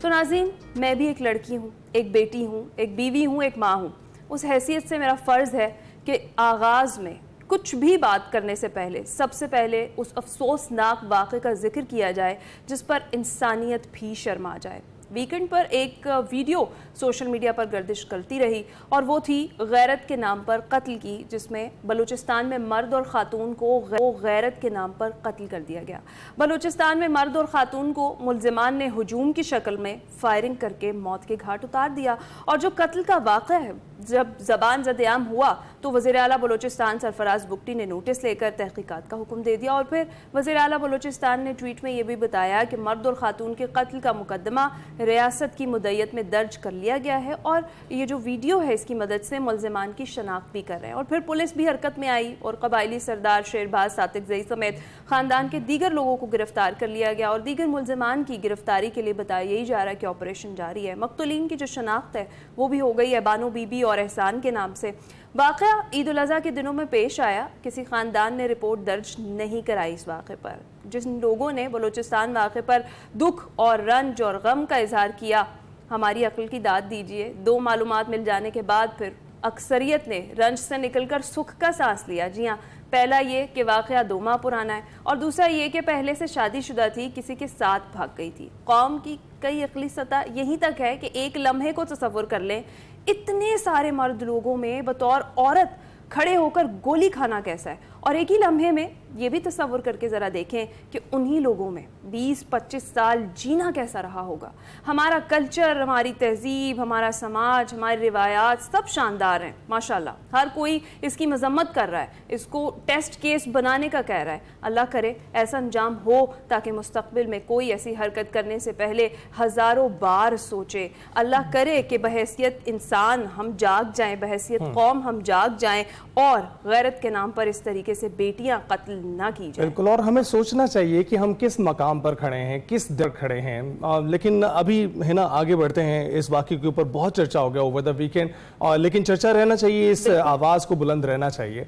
تو ناظرین، میں بھی ایک لڑکی ہوں، ایک بیٹی ہوں، ایک بیوی ہوں، ایک ماں ہوں۔ اس حیثیت سے میرا فرض ہے کہ آغاز میں کچھ بھی بات کرنے سے پہلے سب سے پہلے اس افسوسناک واقعے کا ذکر کیا جائے جس پر انسانیت بھی شرما جائے۔ ویکنڈ پر ایک ویڈیو سوشل میڈیا پر گردش کرتی رہی اور وہ تھی غیرت کے نام پر قتل کی، جس میں بلوچستان میں مرد اور خاتون کو غیرت کے نام پر قتل کر دیا گیا۔ بلوچستان میں مرد اور خاتون کو ملزمان نے ہجوم کی شکل میں فائرنگ کر کے موت کے گھاٹ اتار دیا، اور جو قتل کا واقعہ ہے جب زبان زد عام ہوا تو وزیر اعلیٰ بلوچستان سرفراز بگٹی نے نوٹس لے کر تحقیقات کا حکم دے دیا، اور پھر وزیر اعلیٰ بلوچستان نے ٹویٹ میں یہ بھی بتایا کہ مرد اور خاتون کے قتل کا مقدمہ ریاست کی مدعیت میں درج کر لیا گیا ہے، اور یہ جو ویڈیو ہے اس کی مدد سے ملزمان کی شناخت بھی کر رہے ہیں۔ اور پھر پولیس بھی حرکت میں آئی اور قبائلی سردار شیرباز صادق زئی سمیت خاندان کے دیگر لوگوں کو گرفتار کر لیا گیا، اور دیگر ملزمان کی گرفتاری کے لیے بتایا یہی جا رہا ہے کہ آپریشن جاری ہے۔ مقتولین کی جو شناخت ہے وہ بھی ہو گئی ہے بانو بی بی اور احسان کے نام سے۔ واقعہ عید الاضحیٰ کے دنوں میں پیش آیا، کسی خاندان نے رپورٹ درج نہیں کرائی اس واقعے پر۔ جن لوگوں نے بلوچستان واقعے پر دکھ اور رنج اور غم کا اظہار کیا، ہماری عقل کی داد دیجئے۔ دو معلومات مل جانے کے بعد پھر اکثریت نے رنج سے نکل کر سکھ کا سانس لیا۔ جی ہاں، پہلا یہ کہ واقعہ 2 ماہ پرانا ہے، اور دوسرا یہ کہ پہلے سے شادی شدہ تھی، کسی کے ساتھ بھاگ گئی تھی۔ قوم کی کئی عقلی سطح یہیں تک ہے کہ ایک لمحے کو تصور کر لیں، اتنے سارے مرد لوگوں میں بطور عورت کھڑے ہو کر گولی کھانا کیسا ہے، اور ایک ہی لمحے میں یہ بھی تصور کر کے ذرا دیکھیں کہ انہی لوگوں میں 20-25 سال جینا کیسا رہا ہوگا۔ ہمارا کلچر، ہماری تہذیب، ہمارا سماج، ہماری روایات سب شاندار ہیں ماشاءاللہ، ہر کوئی اس کی مذمت کر رہا ہے، اس کو ٹیسٹ کیس بنانے کا کہہ رہا ہے۔ اللہ کرے ایسا انجام ہو تاکہ مستقبل میں کوئی ایسی حرکت کرنے سے پہلے ہزاروں بار سوچے۔ اللہ کرے کہ بحیثیت انسان ہم جاگ جائیں، بحیثیت قوم ہم جاگ جائیں، اور غیرت کے نام پر اس طریقے سے بیٹیاں قتل نہ کی جائیں۔ بالکل، اور ہمیں سوچنا چاہیے کہ ہم کس مقام پر کھڑے ہیں، کس در کھڑے ہیں۔ لیکن ابھی ہے نا آگے بڑھتے ہیں، اس واقعے کے اوپر بہت چرچا ہو گیا اوور دا ویکینڈ، لیکن چرچا رہنا چاہیے، اس آواز کو بلند رہنا چاہیے۔